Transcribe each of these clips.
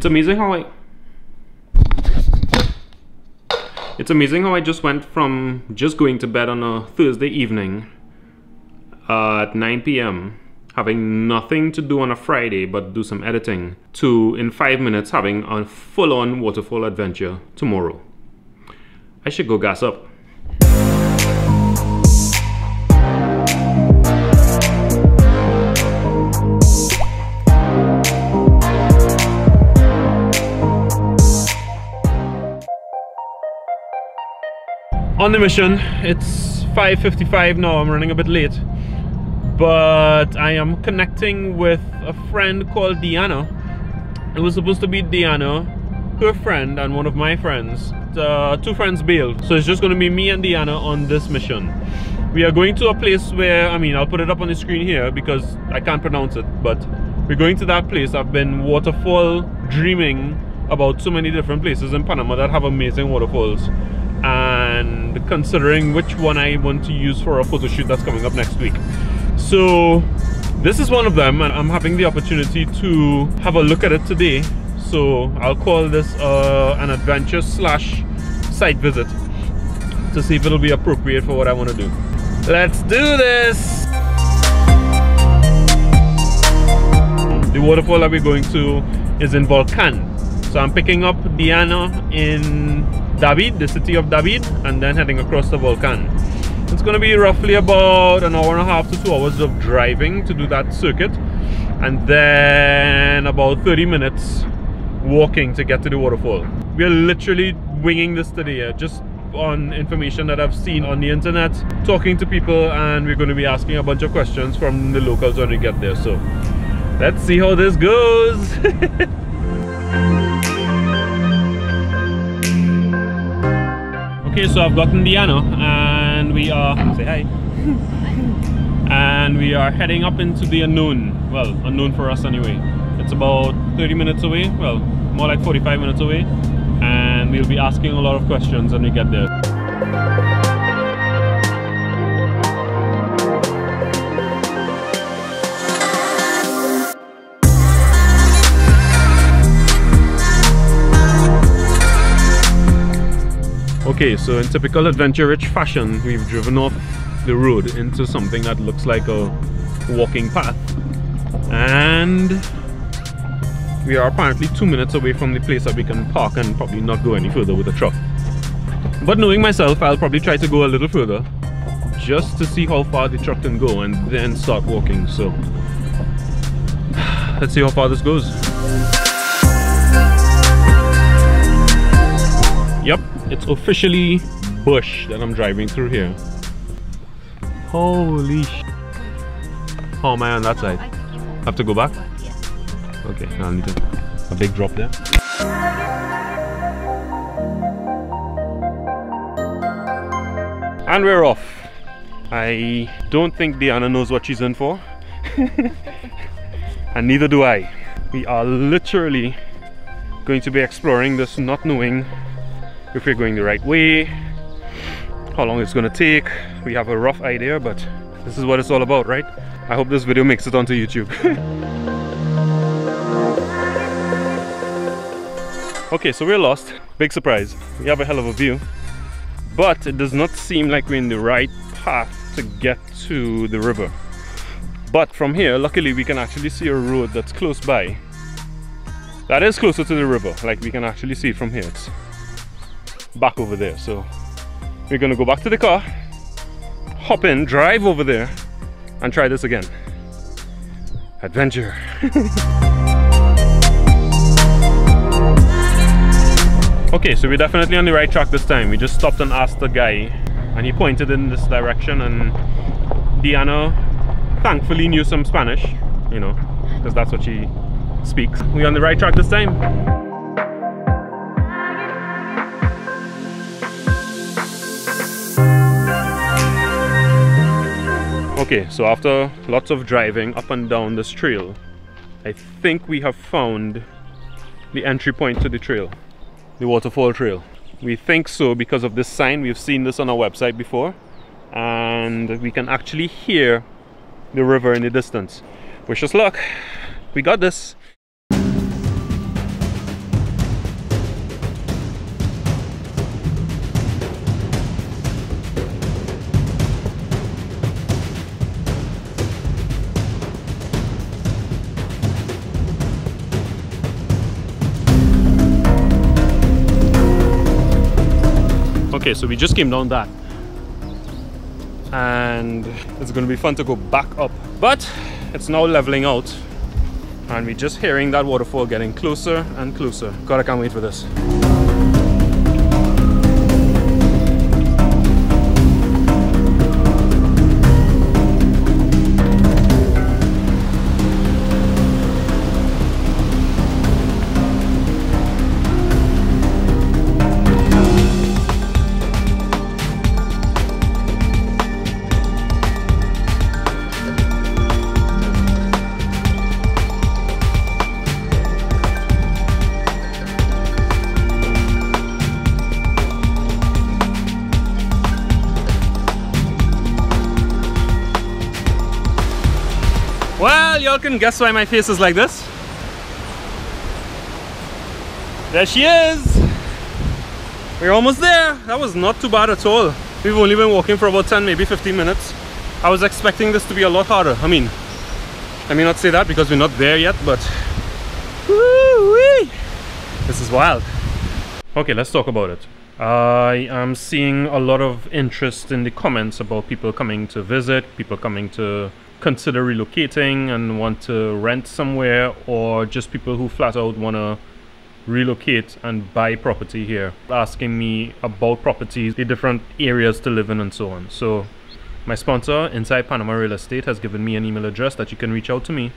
amazing how I just went from just going to bed on a Thursday evening at 9 p.m. having nothing to do on a Friday but do some editing, to in 5 minutes having a full-on waterfall adventure tomorrow. I should go gas up. On the mission. It's 5:55 now. I'm running a bit late, but I am connecting with a friend called Diana. It was supposed to be Diana, her friend, and one of my friends. Two friends bailed, so it's just going to be me and Diana on this mission. We are going to a place where, I mean, I'll put it up on the screen here because I can't pronounce it, but we're going to that place. I've been waterfall dreaming about so many different places in Panama that have amazing waterfalls, and considering which one I want to use for a photo shoot that's coming up next week. So this is one of them, and I'm having the opportunity to have a look at it today. So I'll call this an adventure slash site visit to see if it'll be appropriate for what I want to do. Let's do this! The waterfall that we're going to is in Volcan. So I'm picking up Diana in David, the city of David, and then heading across the Volcan. It's going to be roughly about an hour and a half to 2 hours of driving to do that circuit, and then about 30 minutes walking to get to the waterfall. We are literally winging this today, just on information that I've seen on the internet, talking to people, and we're going to be asking a bunch of questions from the locals when we get there. So let's see how this goes. Okay, so I've gotten Diana, and we are, say hi, and we are heading up into the unknown. Well, unknown for us anyway. It's about 30 minutes away, well, more like 45 minutes away, and we'll be asking a lot of questions when we get there. Okay, so in typical adventure-rich fashion, we've driven off the road into something that looks like a walking path, and we are apparently 2 minutes away from the place that we can park and probably not go any further with the truck. But knowing myself, I'll probably try to go a little further just to see how far the truck can go and then start walking. So let's see how far this goes. Yep, it's officially bush that I'm driving through here. Holy sh... How am I on that side? Have to go back? Okay, I'll need a big drop there. And we're off. I don't think Diana knows what she's in for. And neither do I. We are literally going to be exploring this, not knowing if we're going the right way, how long it's going to take. We have a rough idea, but this is what it's all about, right? I hope this video makes it onto YouTube. Okay, so we're lost. Big surprise. We have a hell of a view, but it does not seem like we're in the right path to get to the river. But from here, luckily, we can actually see a road that's close by. That is closer to the river. Like, we can actually see it from here. It's back over there. So we're gonna go back to the car, hop in, drive over there, and try this again. Adventure. Okay, so we're definitely on the right track this time. We just stopped and asked the guy, and he pointed in this direction, and Diana thankfully knew some Spanish, you know, because that's what she speaks. We're on the right track this time. Okay, so after lots of driving up and down this trail, I think we have found the entry point to the trail, the waterfall trail. We think so because of this sign. We've seen this on our website before, and we can actually hear the river in the distance. Wish us luck. We got this. Okay, so we just came down that, and it's going to be fun to go back up, but it's now leveling out and we're just hearing that waterfall getting closer and closer. God, I can't wait for this. Well, y'all can guess why my face is like this. There she is! We're almost there. That was not too bad at all. We've only been walking for about 10, maybe 15 minutes. I was expecting this to be a lot harder. I mean, let me not say that because we're not there yet, but woo-wee! This is wild. Okay, let's talk about it. I am seeing a lot of interest in the comments about people coming to visit, people coming to consider relocating and want to rent somewhere, or just people who flat out want to relocate and buy property here, asking me about properties, the different areas to live in and so on. So my sponsor Inside Panama Real Estate has given me an email address that you can reach out to me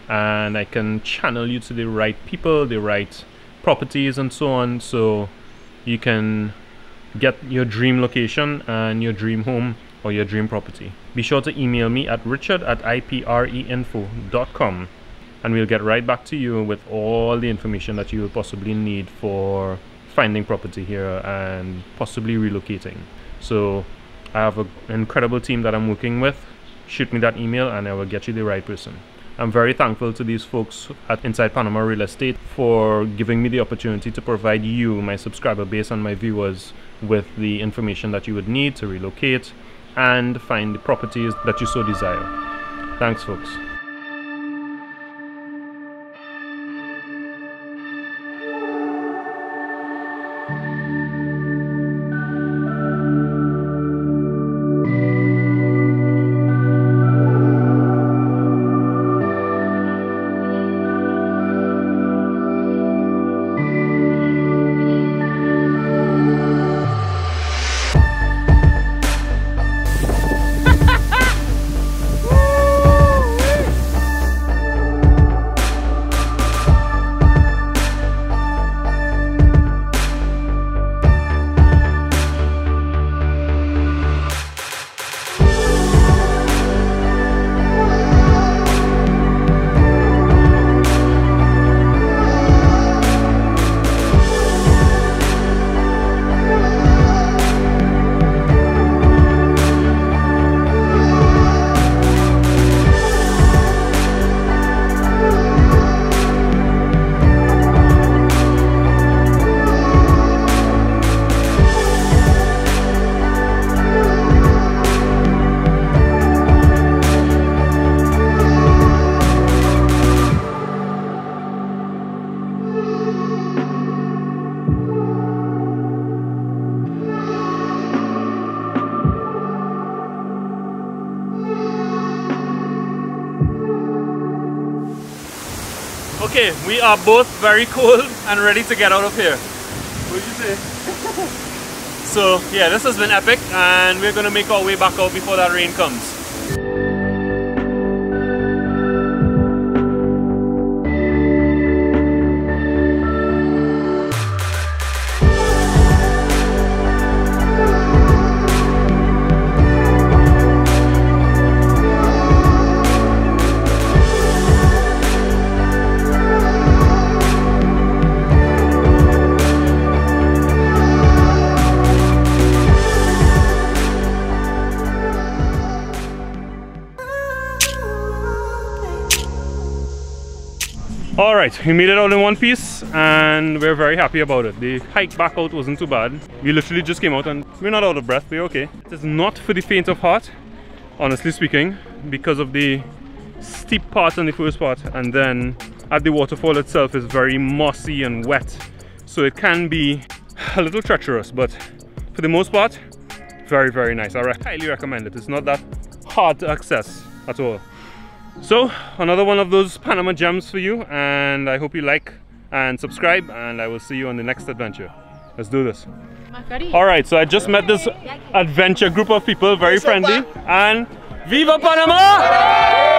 and I can channel you to the right people, the right properties and so on, so you can get your dream location and your dream home or your dream property. Be sure to email me at richard@ipreinfo.com and we'll get right back to you with all the information that you will possibly need for finding property here and possibly relocating. So I have an incredible team that I'm working with. Shoot me that email and I will get you the right person. I'm very thankful to these folks at Inside Panama Real Estate for giving me the opportunity to provide you, my subscriber base and my viewers, with the information that you would need to relocate and find the properties that you so desire. Thanks, folks. Okay, we are both very cold and ready to get out of here. What did you say? So yeah, this has been epic and we're gonna make our way back out before that rain comes. Alright, we made it out in one piece and we're very happy about it. The hike back out wasn't too bad. We literally just came out and we're not out of breath, we're okay. It is not for the faint of heart, honestly speaking, because of the steep part on the first part, and then at the waterfall itself is very mossy and wet. So it can be a little treacherous, but for the most part, very, very nice. I highly recommend it. It's not that hard to access at all. So, another one of those Panama gems for you, and I hope you like and subscribe, and I will see you on the next adventure. Let's do this. Alright, so I just met this adventure group of people, very friendly, and Viva Panama!